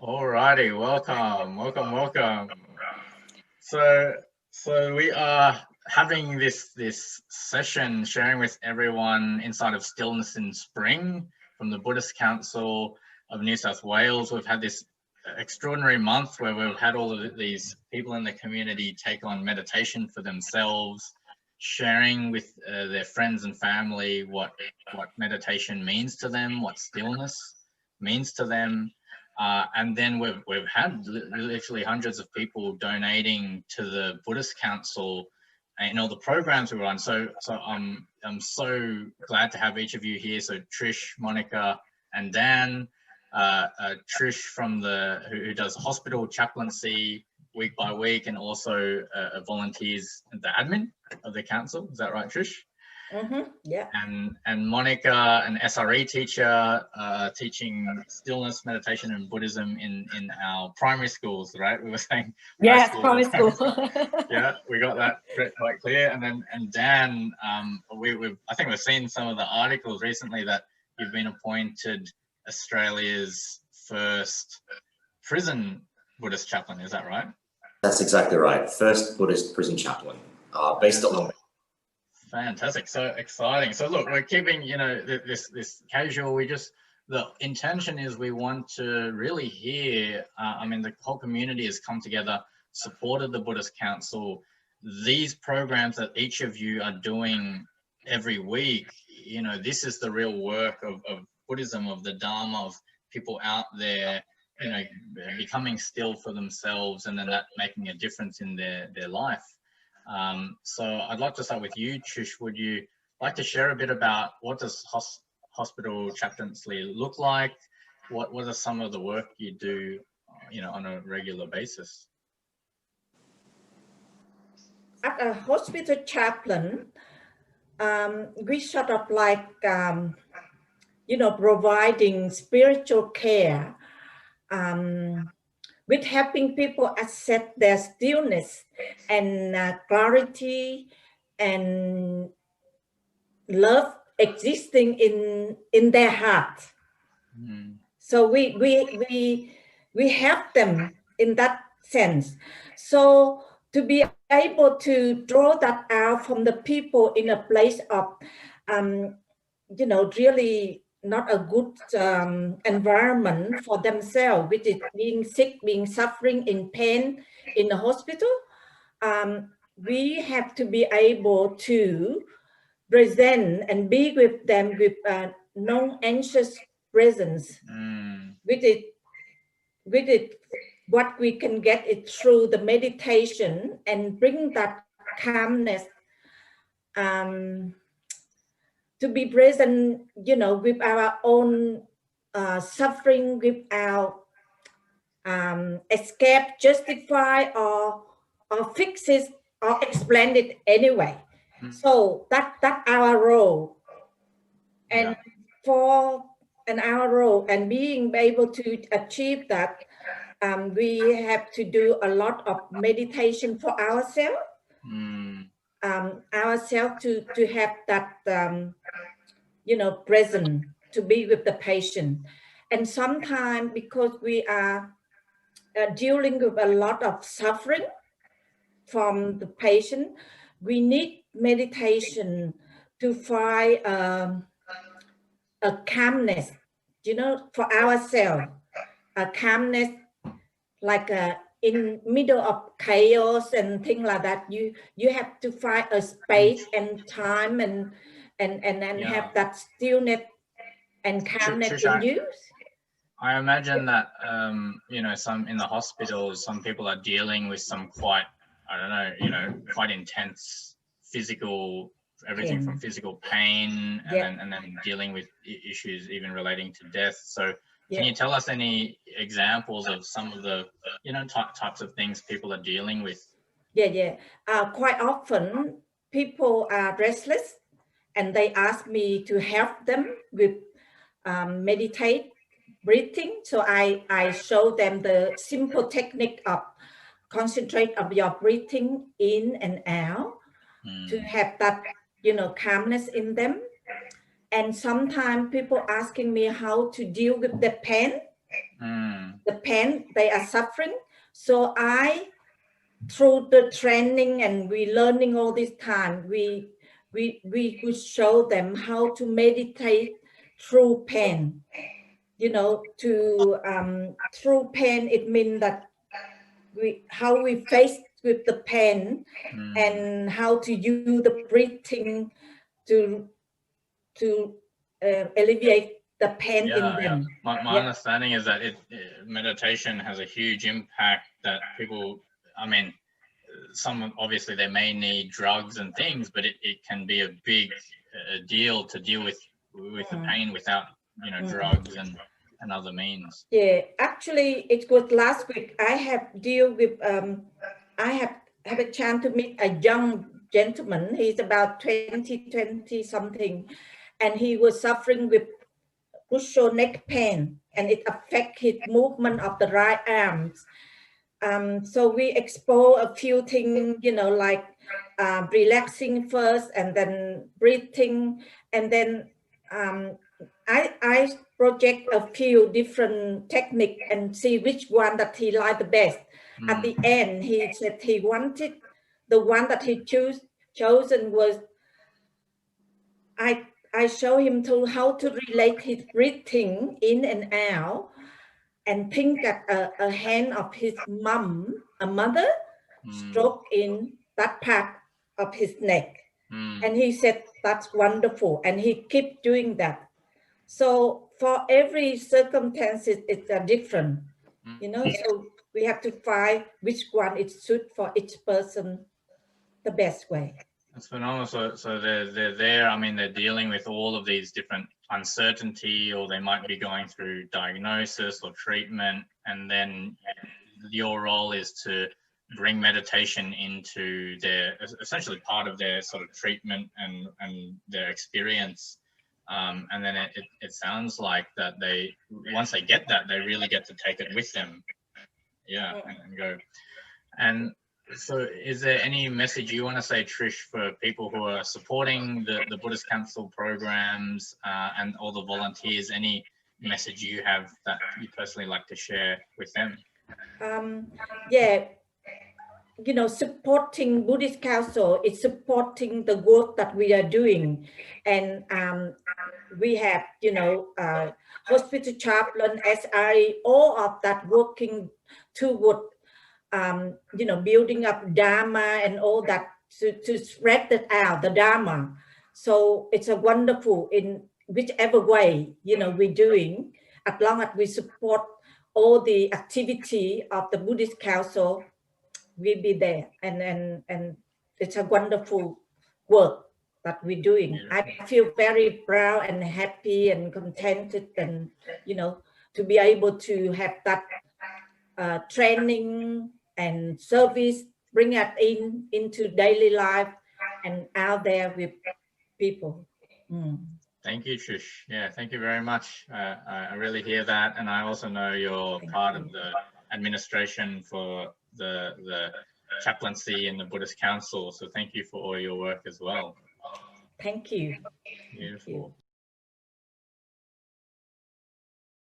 Alrighty, welcome. So, so we are having this session, sharing with everyone inside of Stillness in Spring from the Buddhist Council of New South Wales. We've had this extraordinary month where we've had all of these people in the community take on meditation for themselves, sharing with their friends and family what meditation means to them, what stillness means to them. And then we've had literally hundreds of people donating to the Buddhist Council and all the programs we run. So I'm so glad to have each of you here. So Trish, Monica, and Dan. Trish from who does hospital chaplaincy week by week, and also volunteers at the admin of the council. Is that right, Trish? Yeah. And Monica, an SRE teacher, teaching stillness, meditation, and Buddhism in our primary schools, right? We were saying. Yes, primary school. Yeah, we got that quite clear. And Dan, I think we've seen some of the articles recently that you've been appointed Australia's first prison Buddhist chaplain. Is that right? That's exactly right. First Buddhist prison chaplain, based on. Fantastic, so exciting. So look, we're keeping, this casual. The intention is we want to really hear, the whole community has come together, supported the Buddhist Council. These programs that each of you are doing every week, this is the real work of Buddhism, of the Dharma, of people out there, becoming still for themselves, and then that making a difference in their life. So I'd like to start with you, Trish. Would you like to share a bit about what does hospital chaplaincy look like? What are some of the work you do, on a regular basis? As a hospital chaplain, we sort of like, providing spiritual care, with helping people accept their stillness and clarity and love existing in their heart. So we help them in that sense. So to be able to draw that out from the people in a place of, really not a good environment for themselves, which is being sick, being suffering in pain in the hospital. We have to be able to present and be with them with non-anxious presence, with it what we can get it through the meditation and bring that calmness, to be present, with our own suffering, without escape, justify, or fix it, or explain it anyway. So that's our role. And our role, and being able to achieve that, we have to do a lot of meditation for ourselves. Ourselves to have that, present, to be with the patient. And sometimes, because we are dealing with a lot of suffering from the patient, we need meditation to find a calmness, for ourselves, a calmness, like in middle of chaos and things like that. You have to find a space and time and have that stillness and calmness in you. I imagine that some in the hospitals, some people are dealing with some quite, quite intense physical, everything from physical pain, and then dealing with issues even relating to death. So can you tell us any examples of some of the types of things people are dealing with? Quite often people are restless and they ask me to help them with meditate, breathing. So I show them the simple technique of concentrate of your breathing in and out, to have that, calmness in them. And sometimes people asking me how to deal with the pain. The pain, they are suffering. So through the training and we learning all this time, we would show them how to meditate through pain. You know, through pain, it means that how we face with the pain and how to use the breathing to alleviate the pain in them. My understanding is that meditation has a huge impact that people, I mean, some obviously they may need drugs and things, but it can be a big deal to deal with the pain without, you know, drugs and other means. Yeah, actually it was last week. I have deal with I have a chance to meet a young gentleman. He's about 20 something, and he was suffering with crucial neck pain, and it affect his movement of the right arms. So we explore a few things, you know, like relaxing first and then breathing, and then I project a few different techniques and see which one that he liked the best. At the end, he said he wanted the one that he chosen was I show him to how to relate his breathing in and out, and think that a hand of his mom, a mother, stroke in that part of his neck. And he said, that's wonderful. And he kept doing that. So for every circumstances, it's different, you know, so we have to find which one is suit for each person the best way. That's phenomenal. So they're there. I mean, they're dealing with all of these different uncertainty, or they might be going through diagnosis or treatment, and then your role is to bring meditation into their essentially part of their sort of treatment and their experience. And then it sounds like that they, once they get that, they really get to take it with them. Yeah, and go. And so is there any message you want to say, Trish, for people who are supporting the Buddhist Council programs and all the volunteers? Any message you have that you personally like to share with them? Yeah, you know, supporting Buddhist Council is supporting the work that we are doing. And we have, you know, hospital chaplain, SRE, all of that working toward you know, building up Dharma and all that to spread that out, the Dharma. So it's a wonderful in whichever way, you know, we're doing, as long as we support all the activity of the Buddhist Council, we'll be there. And it's a wonderful work that we're doing. I feel very proud and happy and contented, and, you know, to be able to have that training and service, bring it into daily life and out there with people. Thank you, Trish. Yeah, thank you very much. I really hear that, and I also know you're part of the administration for the chaplaincy in the Buddhist Council. So thank you for all your work as well. Thank you. Beautiful.